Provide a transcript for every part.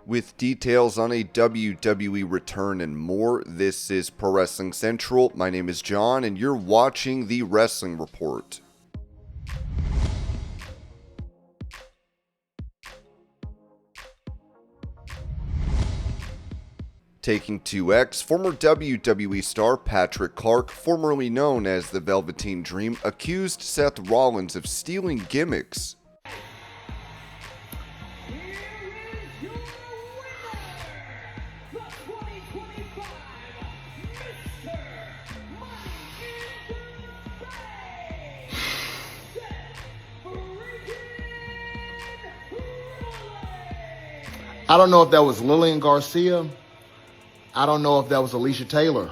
With details on a WWE return and more, this is Pro Wrestling Central. My name is John, and you're watching the Wrestling Report. Taking to X, former WWE star Patrick Clark, formerly known as the Velveteen Dream, accused Seth Rollins of stealing gimmicks. I don't know if that was Lillian Garcia. I don't know if that was Alicia Taylor.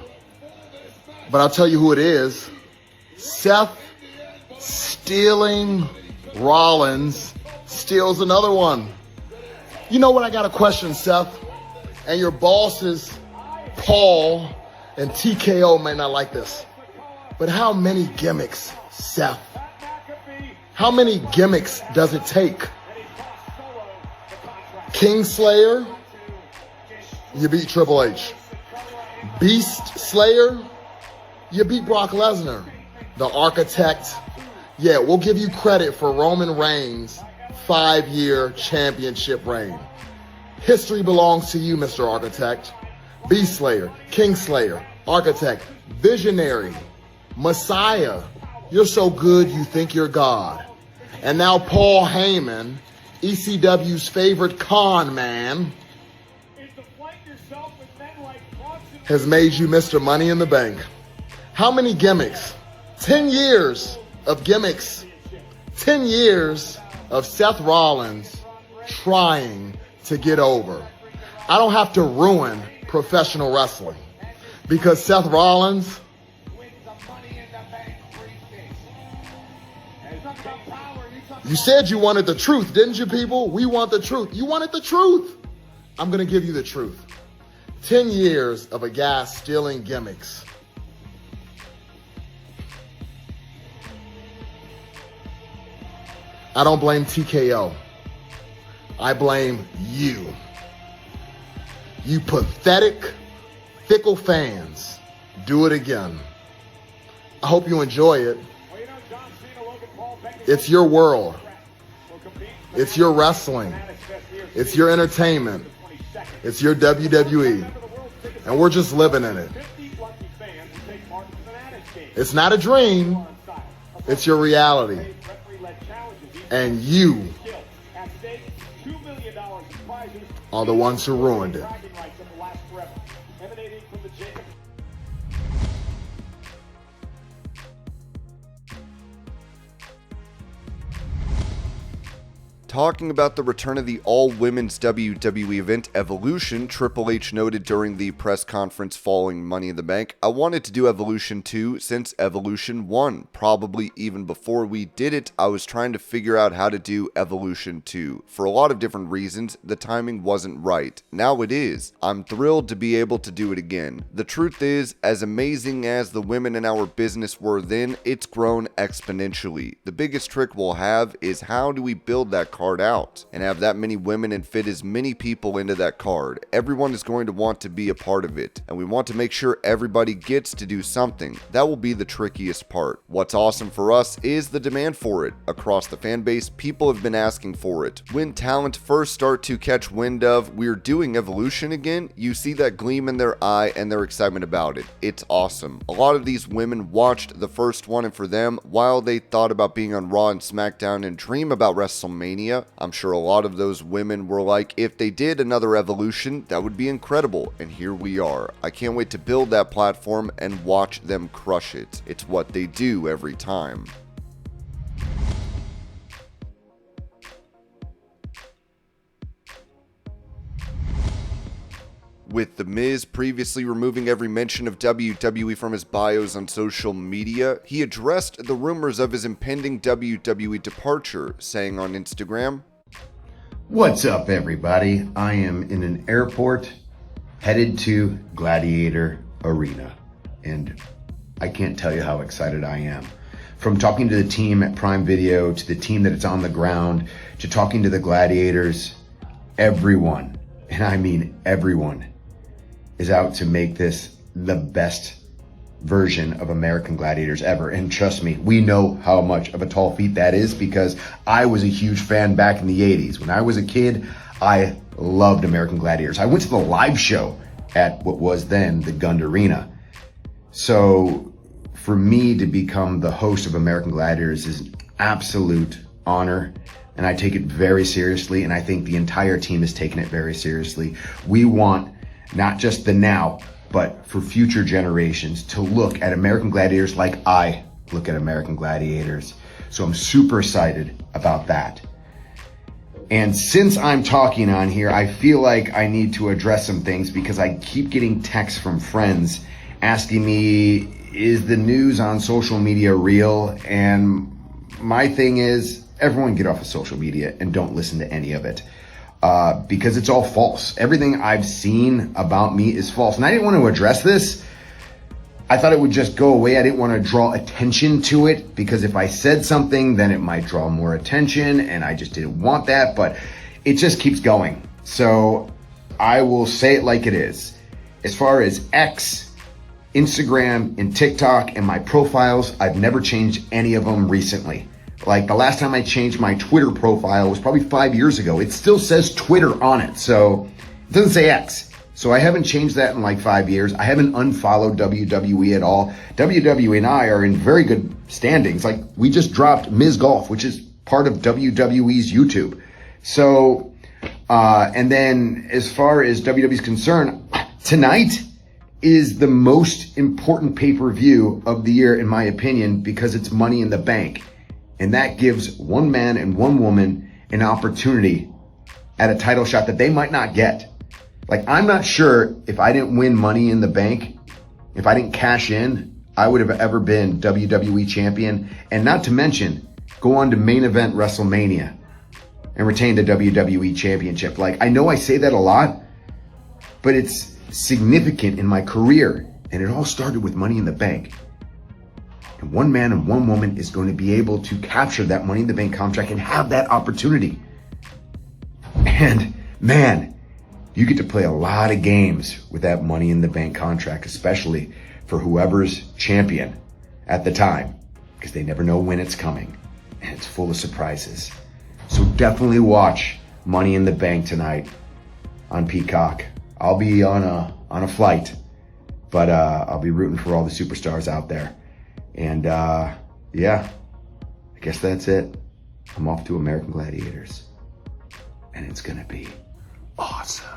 But I'll tell you who it is. Seth stealing Rollins steals another one. You know what? I got a question, Seth. And your bosses, Paul and TKO, may not like this. But how many gimmicks, Seth? How many gimmicks does it take? Kingslayer, you beat Triple H. Beast Slayer, you beat Brock Lesnar. The Architect, yeah, we'll give you credit for Roman Reigns' 5-year championship reign. History belongs to you, Mr. Architect. Beast Slayer, Kingslayer, Architect, Visionary, Messiah. You're so good you think you're God. And now Paul Heyman, ECW's favorite con man, has made you Mr. Money in the Bank. How many gimmicks? 10 years of gimmicks. 10 years of Seth Rollins trying to get over. I don't have to ruin professional wrestling because Seth Rollins you said you wanted the truth, didn't you, people? We want the truth. You wanted the truth. I'm going to give you the truth. 10 years of a guy stealing gimmicks. I don't blame TKO. I blame you. You pathetic, fickle fans. Do it again. I hope you enjoy it. It's your world. It's your wrestling. It's your entertainment. It's your WWE. And we're just living in it. It's not a dream. It's your reality. And you are the ones who ruined it. Talking about the return of the all-women's WWE event Evolution, Triple H noted during the press conference following Money in the Bank, "I wanted to do Evolution 2 since Evolution 1. Probably even before we did it, I was trying to figure out how to do Evolution 2. For a lot of different reasons, the timing wasn't right. Now it is. I'm thrilled to be able to do it again. The truth is, as amazing as the women in our business were then, it's grown exponentially. The biggest trick we'll have is how do we build that card out and have that many women and fit as many people into that card. Everyone is going to want to be a part of it, and we want to make sure everybody gets to do something. That will be the trickiest part. What's awesome for us is the demand for it. Across the fan base, people have been asking for it. When talent first start to catch wind of we're doing Evolution again, you see that gleam in their eye and their excitement about it. It's awesome. A lot of these women watched the first one, and for them, while they thought about being on Raw and SmackDown and dream about WrestleMania, I'm sure a lot of those women were like, if they did another Evolution, that would be incredible, and here we are. I can't wait to build that platform and watch them crush it. It's what they do every time." With The Miz previously removing every mention of WWE from his bios on social media, he addressed the rumors of his impending WWE departure, saying on Instagram, "What's up, everybody? I am in an airport headed to Gladiator Arena, and I can't tell you how excited I am. From talking to the team at Prime Video, to the team that is on the ground, to talking to the Gladiators, everyone and I mean everyone, is out to make this the best version of American Gladiators ever. And trust me, we know how much of a tall feat that is, because I was a huge fan back in the 80s. When I was a kid, I loved American Gladiators. I went to the live show at what was then the Gund Arena. So for me to become the host of American Gladiators is an absolute honor, and I take it very seriously, and I think the entire team has taken it very seriously. We want not just the now, but for future generations to look at American Gladiators like I look at American Gladiators. So I'm super excited about that. And since I'm talking on here, I feel like I need to address some things, because I keep getting texts from friends asking me, is the news on social media real? And my thing is, everyone get off of social media and don't listen to any of it. Because it's all false. Everything I've seen about me is false. And I didn't want to address this. I thought it would just go away. I didn't want to draw attention to it, because if I said something, then it might draw more attention, and I just didn't want that, but it just keeps going. So I will say it like it is. As far as X, Instagram, and TikTok and my profiles, I've never changed any of them recently. Like the last time I changed my Twitter profile was probably 5 years ago. It still says Twitter on it, so it doesn't say X. So I haven't changed that in like 5 years. I haven't unfollowed WWE at all. WWE and I are in very good standings. Like, we just dropped Ms. Golf, which is part of WWE's YouTube. So, and then as far as WWE's concerned, tonight is the most important pay-per-view of the year, in my opinion, because it's Money in the Bank. And that gives one man and one woman an opportunity at a title shot that they might not get. Like, I'm not sure if I didn't win Money in the Bank, if I didn't cash in, I would have ever been WWE champion. And not to mention, go on to main event WrestleMania and retain the WWE championship. Like, I know I say that a lot, but it's significant in my career. And it all started with Money in the Bank. And one man and one woman is going to be able to capture that Money in the Bank contract and have that opportunity. And man, you get to play a lot of games with that Money in the Bank contract, especially for whoever's champion at the time, because they never know when it's coming, and it's full of surprises. So definitely watch Money in the Bank tonight on Peacock. I'll be on a flight, but I'll be rooting for all the superstars out there. And yeah, I guess that's it. I'm off to American Gladiators, and it's gonna be awesome.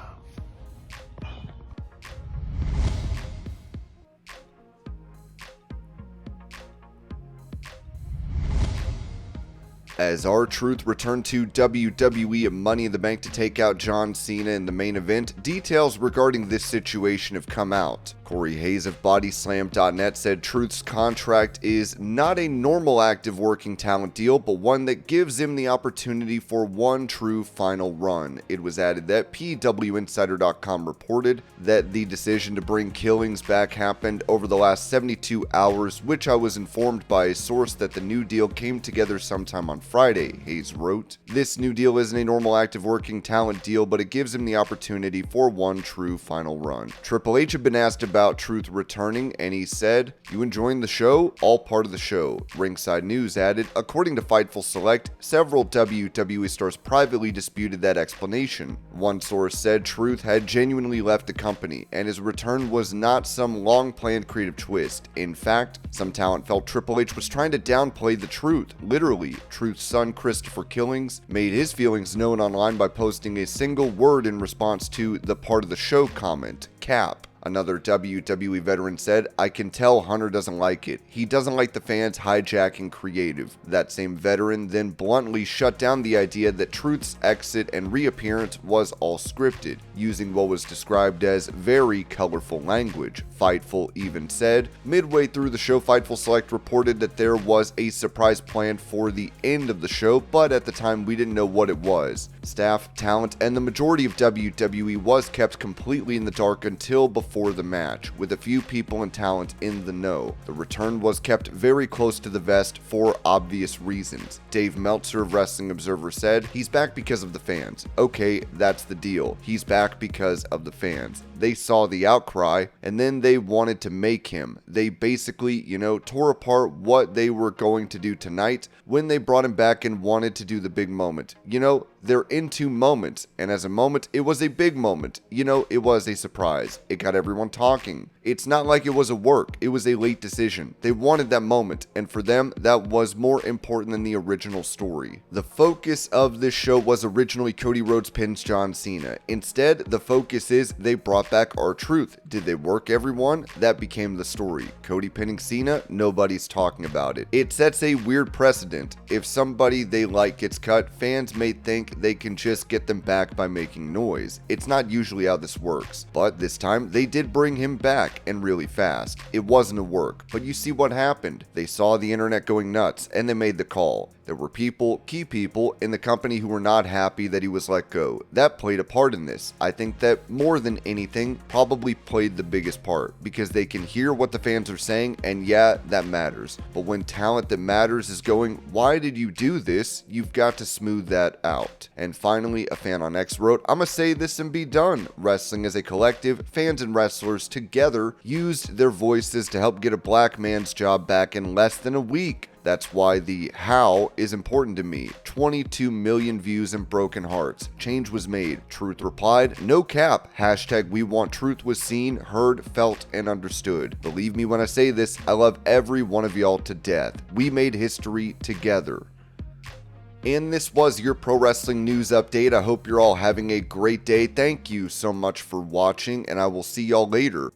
As R-Truth returned to WWE Money in the Bank to take out John Cena in the main event, details regarding this situation have come out. Corey Hayes of Bodyslam.net said Truth's contract is not a normal active working talent deal, but one that gives him the opportunity for one true final run. It was added that PWInsider.com reported that the decision to bring Killings back happened over the last 72 hours, which I was informed by a source that the new deal came together sometime on Friday, Hayes wrote. This new deal isn't a normal active working talent deal, but it gives him the opportunity for one true final run. Triple H had been asked about Truth returning, and he said, "You enjoying the show? All part of the show." Ringside News added, according to Fightful Select, several WWE stars privately disputed that explanation. One source said Truth had genuinely left the company, and his return was not some long-planned creative twist. In fact, some talent felt Triple H was trying to downplay the truth. Literally, Truth's son Christopher Killings made his feelings known online by posting a single word in response to the part of the show comment, cap. Another WWE veteran said, "I can tell Hunter doesn't like it. He doesn't like the fans hijacking creative." That same veteran then bluntly shut down the idea that Truth's exit and reappearance was all scripted, using what was described as very colorful language. Fightful even said, midway through the show, Fightful Select reported that there was a surprise planned for the end of the show, but at the time we didn't know what it was. Staff, talent, and the majority of WWE was kept completely in the dark until before before the match, with a few people and talent in the know. The return was kept very close to the vest for obvious reasons. Dave Meltzer of Wrestling Observer said, "He's back because of the fans." Okay, that's the deal. He's back because of the fans. They saw the outcry, and then they wanted to make him. They basically, tore apart what they were going to do tonight when they brought him back and wanted to do the big moment. They're into moments, and as a moment, it was a big moment. It was a surprise. It got everyone talking. It's not like it was a work. It was a late decision. They wanted that moment, and for them, that was more important than the original story. The focus of this show was originally Cody Rhodes pins John Cena. Instead, the focus is they brought back R-Truth. Did they work everyone? That became the story. Cody pinning Cena? Nobody's talking about it. It sets a weird precedent. If somebody they like gets cut, fans may think they can just get them back by making noise. It's not usually how this works, but this time they did bring him back, and really fast. It wasn't a work, but you see what happened. They saw the internet going nuts, and they made the call. There were key people in the company who were not happy that he was let go. That played a part in this. I think that more than anything, probably played the biggest part, because they can hear what the fans are saying, and yeah, that matters. But when talent that matters is going, "Why did you do this?" you've got to smooth that out. And finally, a fan on X wrote, "I'ma say this and be done. Wrestling as a collective, fans and wrestlers together used their voices to help get a black man's job back in less than a week. That's why the how is important to me. 22 million views and broken hearts. Change was made." Truth replied, "No cap. Hashtag we want truth was seen, heard, felt, and understood. Believe me when I say this, I love every one of y'all to death. We made history together." And this was your pro wrestling news update. I hope you're all having a great day. Thank you so much for watching, and I will see y'all later.